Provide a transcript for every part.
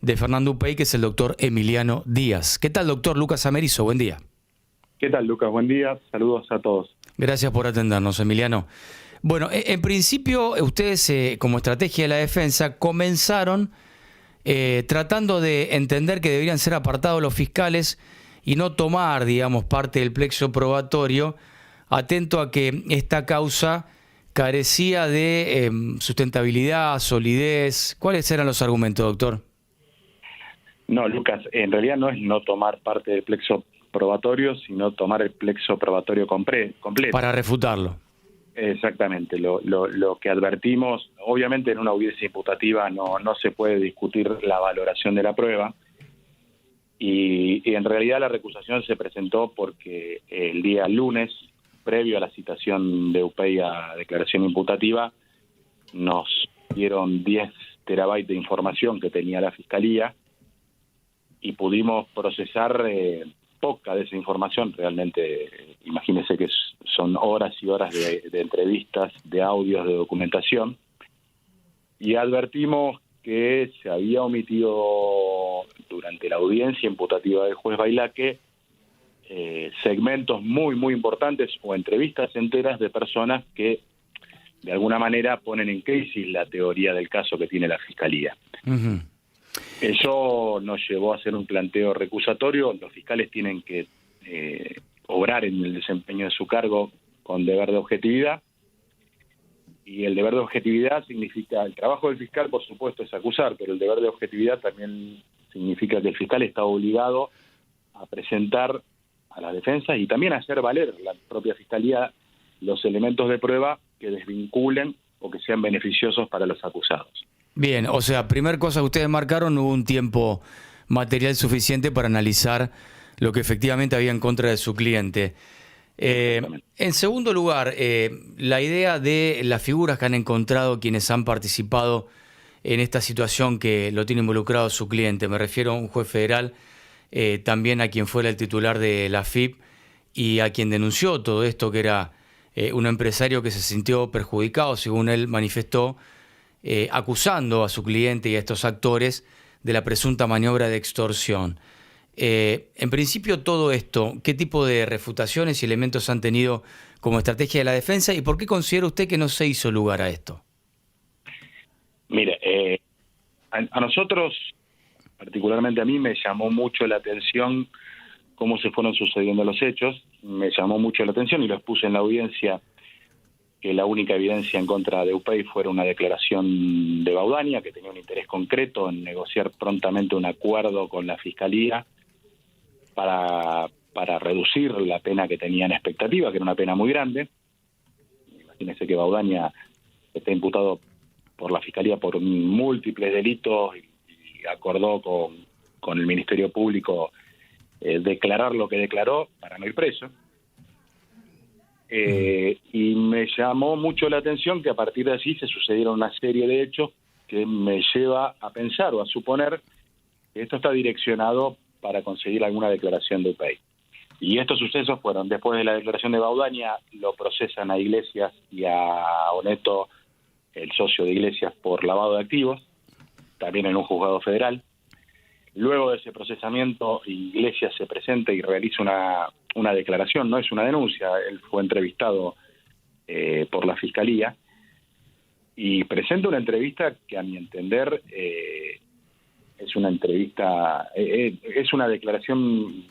de Fernando Upey, que es el doctor Emiliano Díaz. ¿Qué tal, doctor? Lucas Amerizo, buen día. ¿Qué tal, Lucas? Buen día. Saludos a todos. Gracias por atendernos, Emiliano. Bueno, en principio ustedes como estrategia de la defensa comenzaron tratando de entender que deberían ser apartados los fiscales y no tomar, digamos, parte del plexo probatorio, atento a que esta causa carecía de sustentabilidad, solidez. ¿Cuáles eran los argumentos, doctor? No, Lucas, en realidad no es no tomar parte del plexo probatorio, sino tomar el plexo probatorio completo. Para refutarlo. Exactamente. Lo que advertimos, obviamente en una audiencia imputativa no se puede discutir la valoración de la prueba, y en realidad la recusación se presentó porque el día lunes, previo a la citación de Upey a declaración imputativa, nos dieron 10 terabytes de información que tenía la Fiscalía y pudimos procesar poca de esa información. Realmente, imagínense que son horas y horas de entrevistas, de audios, de documentación, y advertimos que se había omitido durante la audiencia imputativa del juez Bailaque segmentos muy importantes o entrevistas enteras de personas que de alguna manera ponen en crisis la teoría del caso que tiene la Fiscalía. Uh-huh. Eso nos llevó a hacer un planteo recusatorio. Los fiscales tienen que obrar en el desempeño de su cargo con deber de objetividad, y el deber de objetividad significa, el trabajo del fiscal por supuesto es acusar, pero el deber de objetividad también significa que el fiscal está obligado a presentar a la defensa y también a hacer valer la propia Fiscalía los elementos de prueba que desvinculen o que sean beneficiosos para los acusados. Bien, o sea, primer cosa que ustedes marcaron, no hubo un tiempo material suficiente para analizar lo que efectivamente había en contra de su cliente. En segundo lugar, la idea de las figuras que han encontrado quienes han participado en esta situación que lo tiene involucrado su cliente. Me refiero a un juez federal, también a quien fuera el titular de la AFIP y a quien denunció todo esto, que era un empresario que se sintió perjudicado, según él manifestó, acusando a su cliente y a estos actores de la presunta maniobra de extorsión. En principio, todo esto, ¿qué tipo de refutaciones y elementos han tenido como estrategia de la defensa y por qué considera usted que no se hizo lugar a esto? Mire, a nosotros, particularmente a mí, me llamó mucho la atención cómo se fueron sucediendo los hechos. Me llamó mucho la atención y lo expuse en la audiencia, que la única evidencia en contra de Upey fuera una declaración de Baudania, que tenía un interés concreto en negociar prontamente un acuerdo con la Fiscalía para reducir la pena que tenía en expectativa, que era una pena muy grande. Imagínense que Baudania está imputado por la Fiscalía por múltiples delitos y acordó con el Ministerio Público declarar lo que declaró para no ir preso. Y me llamó mucho la atención que a partir de allí se sucedieron una serie de hechos que me lleva a pensar o a suponer que esto está direccionado para conseguir alguna declaración de Upey. Y estos sucesos fueron, después de la declaración de Baudania, lo procesan a Iglesias y a Oneto, el socio de Iglesias, por lavado de activos, también en un juzgado federal. Luego de ese procesamiento, Iglesias se presenta y realiza una declaración, no es una denuncia. Él fue entrevistado por la Fiscalía y presenta una entrevista que, a mi entender, es una entrevista, es una declaración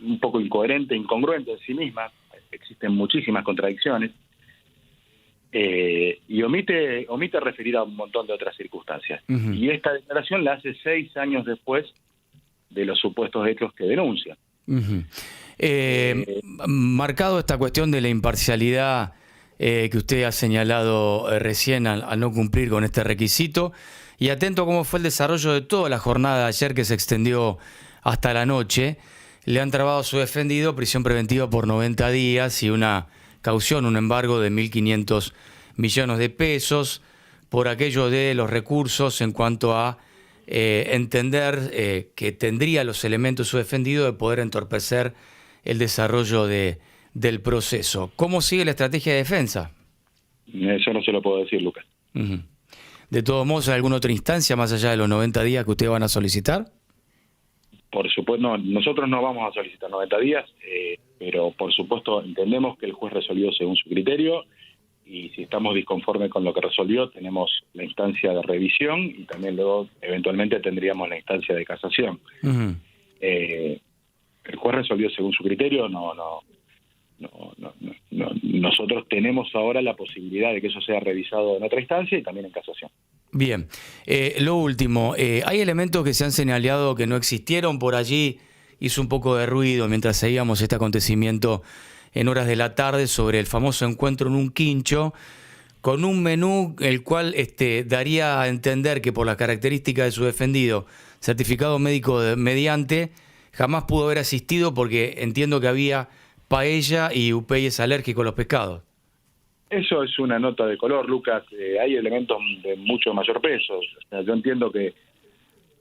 un poco incoherente, incongruente en sí misma. Existen muchísimas contradicciones. Y omite referir a un montón de otras circunstancias. Uh-huh. Y esta declaración la hace 6 años después de los supuestos hechos que denuncia. Uh-huh. Marcado esta cuestión de la imparcialidad que usted ha señalado recién al no cumplir con este requisito, y atento a cómo fue el desarrollo de toda la jornada de ayer, que se extendió hasta la noche, le han trabado a su defendido prisión preventiva por 90 días y una caución, un embargo de 1.500 millones de pesos por aquello de los recursos en cuanto a entender que tendría los elementos su defendido de poder entorpecer el desarrollo del proceso. ¿Cómo sigue la estrategia de defensa? Eso no se lo puedo decir, Lucas. Uh-huh. De todos modos, ¿hay alguna otra instancia más allá de los 90 días que ustedes van a solicitar? Por supuesto, no, nosotros no vamos a solicitar 90 días, pero por supuesto entendemos que el juez resolvió según su criterio, y si estamos disconformes con lo que resolvió, tenemos la instancia de revisión y también luego eventualmente tendríamos la instancia de casación. Uh-huh. El juez resolvió según su criterio, nosotros tenemos ahora la posibilidad de que eso sea revisado en otra instancia y también en casación. Bien, lo último, hay elementos que se han señalado que no existieron por allí, hizo un poco de ruido mientras seguíamos este acontecimiento en horas de la tarde sobre el famoso encuentro en un quincho, con un menú el cual daría a entender que por las características de su defendido, certificado médico mediante, jamás pudo haber asistido porque entiendo que había paella y Upey es alérgico a los pescados. Eso es una nota de color, Lucas. Hay elementos de mucho mayor peso. O sea, yo entiendo que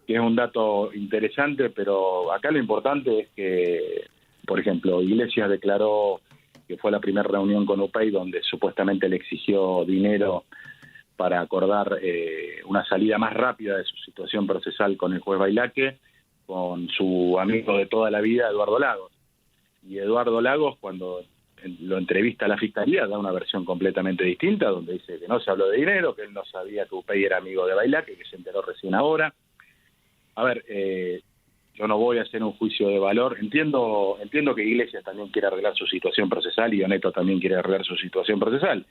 es un dato interesante, pero acá lo importante es que, por ejemplo, Iglesias declaró que fue la primera reunión con Upey donde supuestamente le exigió dinero para acordar una salida más rápida de su situación procesal con el juez Bailaque, con su amigo de toda la vida, Eduardo Lagos. Y Eduardo Lagos, cuando lo entrevista a la Fiscalía, da una versión completamente distinta, donde dice que no se habló de dinero, que él no sabía que Upey era amigo de Bailaque, que se enteró recién ahora. A ver, yo no voy a hacer un juicio de valor. Entiendo que Iglesias también quiere arreglar su situación procesal y Oneto también quiere arreglar su situación procesal.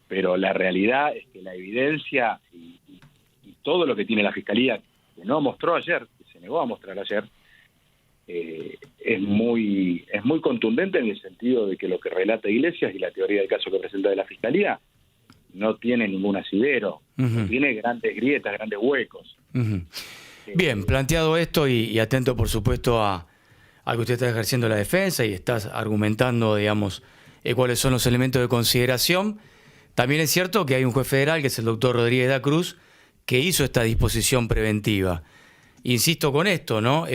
Pero la realidad es que la evidencia y todo lo que tiene la Fiscalía, que no mostró ayer, que se negó a mostrar ayer, es muy contundente en el sentido de que lo que relata Iglesias y la teoría del caso que presenta de la Fiscalía no tiene ningún asidero, uh-huh. Tiene grandes grietas, grandes huecos. Uh-huh. Bien, planteado esto y atento por supuesto a que usted está ejerciendo la defensa y estás argumentando, digamos, cuáles son los elementos de consideración, también es cierto que hay un juez federal, que es el doctor Rodríguez da Cruz, que hizo esta disposición preventiva. Insisto con esto, ¿no?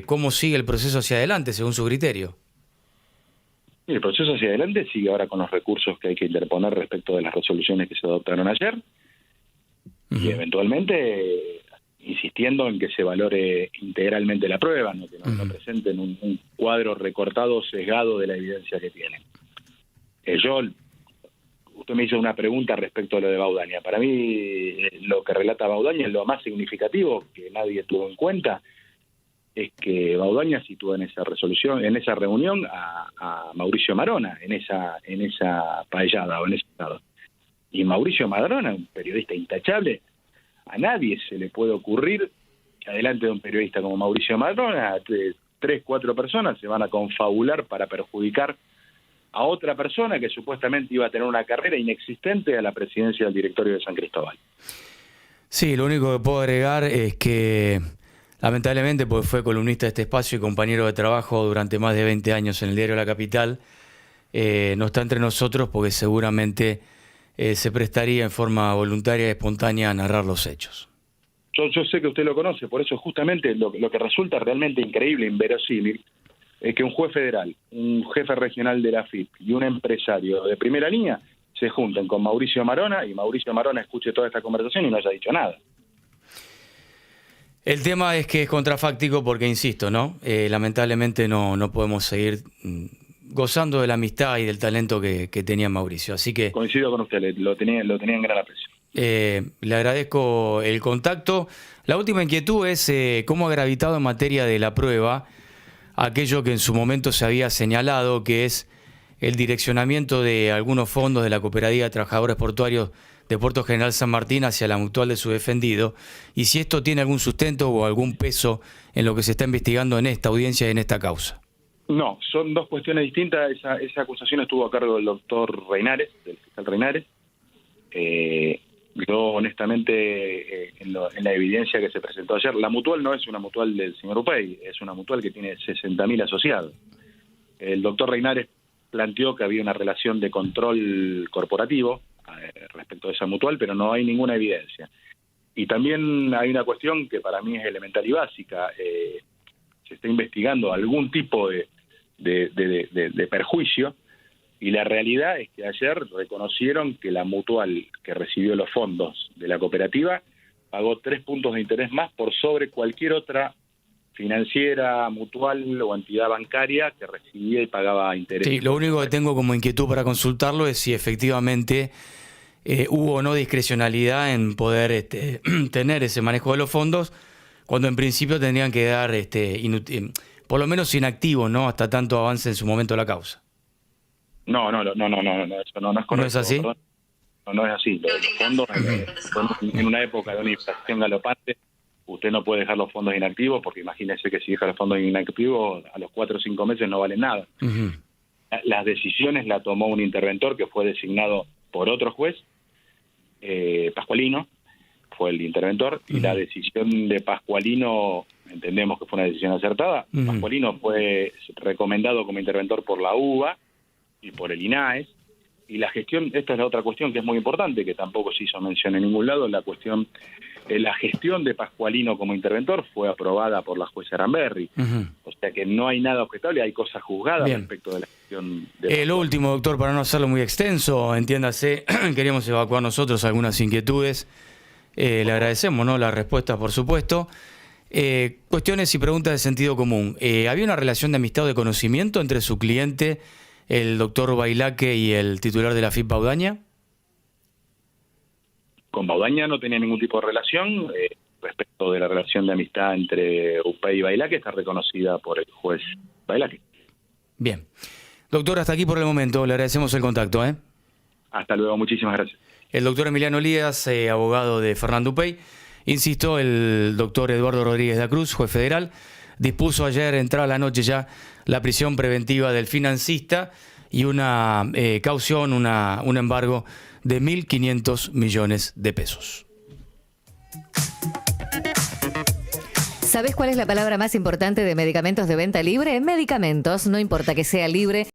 ¿Cómo sigue el proceso hacia adelante, según su criterio? El proceso hacia adelante sigue ahora con los recursos que hay que interponer respecto de las resoluciones que se adoptaron ayer, uh-huh. Y eventualmente insistiendo en que se valore integralmente la prueba, ¿no? Que no, uh-huh. No presenten un cuadro recortado, sesgado de la evidencia que tienen. Usted me hizo una pregunta respecto a lo de Baudaña. Para mí, lo que relata Baudaña es lo más significativo que nadie tuvo en cuenta, es que Baudaña situó en esa resolución, en esa reunión a Mauricio Marona, en esa paellada o en ese estado. Y Mauricio Marona, un periodista intachable, a nadie se le puede ocurrir que adelante de un periodista como Mauricio Marona, 3, 4 personas se van a confabular para perjudicar a otra persona que supuestamente iba a tener una carrera inexistente a la presidencia del directorio de San Cristóbal. Sí, lo único que puedo agregar es que lamentablemente, porque fue columnista de este espacio y compañero de trabajo durante más de 20 años en el diario La Capital, no está entre nosotros porque seguramente se prestaría en forma voluntaria y espontánea a narrar los hechos. Yo sé que usted lo conoce, por eso justamente lo que resulta realmente increíble, inverosímil, es que un juez federal, un jefe regional de la FIP y un empresario de primera línea se junten con Mauricio Marona y Mauricio Marona escuche toda esta conversación y no haya dicho nada. El tema es que es contrafáctico porque, insisto, ¿no? Lamentablemente no podemos seguir gozando de la amistad y del talento que tenía Mauricio. Así que coincido con usted, lo tenía en gran aprecio. Le agradezco el contacto. La última inquietud es cómo ha gravitado en materia de la prueba aquello que en su momento se había señalado, que es el direccionamiento de algunos fondos de la Cooperativa de Trabajadores Portuarios de Puerto General San Martín hacia la mutual de su defendido, y si esto tiene algún sustento o algún peso en lo que se está investigando en esta audiencia y en esta causa. No, son dos cuestiones distintas. Esa acusación estuvo a cargo del doctor Reinares, del fiscal Reinares. Yo, honestamente, en la evidencia que se presentó ayer, la mutual no es una mutual del señor Upey, es una mutual que tiene 60.000 asociados. El doctor Reinares planteó que había una relación de control corporativo respecto a esa mutual, pero no hay ninguna evidencia. Y también hay una cuestión que para mí es elemental y básica. Se está investigando algún tipo de perjuicio Y la realidad es que ayer reconocieron que la mutual que recibió los fondos de la cooperativa pagó 3 puntos de interés más por sobre cualquier otra financiera, mutual o entidad bancaria que recibía y pagaba interés. Sí, lo único que tengo como inquietud para consultarlo es si efectivamente hubo o no discrecionalidad en poder tener ese manejo de los fondos, cuando en principio tendrían que dar por lo menos inactivo, ¿no? Hasta tanto avance en su momento la causa. No, eso no es correcto. ¿No es así? Perdón. No es así. Los fondos, en una época de una inflación galopante, usted no puede dejar los fondos inactivos, porque imagínese que si deja los fondos inactivos, a los 4 o 5 meses no valen nada. Uh-huh. Las decisiones la tomó un interventor que fue designado por otro juez, Pascualino, fue el interventor, y la decisión de Pascualino, entendemos que fue una decisión acertada. Pascualino fue recomendado como interventor por la UBA y por el INAES, y la gestión, esta es la otra cuestión que es muy importante, que tampoco se hizo mención en ningún lado, la gestión de Pascualino como interventor fue aprobada por la jueza Aramberri. O sea que no hay nada objetable, hay cosas juzgadas respecto de la gestión de lo último, doctor, para no hacerlo muy extenso, entiéndase, queríamos evacuar nosotros algunas inquietudes. Le agradecemos, ¿no?, la respuesta, por supuesto. Cuestiones y preguntas de sentido común. ¿Había una relación de amistad o de conocimiento entre su cliente, el doctor Bailaque, y el titular de la FIP Baudaña? Con Baudaña no tenía ningún tipo de relación. Respecto de la relación de amistad entre UPEI y Bailaque, está reconocida por el juez Bailaque. Bien. Doctor, hasta aquí por el momento. Le agradecemos el contacto. Hasta luego. Muchísimas gracias. El doctor Emiliano Lías, abogado de Fernando UPEI. Insisto, el doctor Eduardo Rodríguez da Cruz, juez federal, dispuso ayer entrar a la noche ya la prisión preventiva del financista y una caución, un embargo de 1.500 millones de pesos. ¿Sabés cuál es la palabra más importante de medicamentos de venta libre? Medicamentos, no importa que sea libre.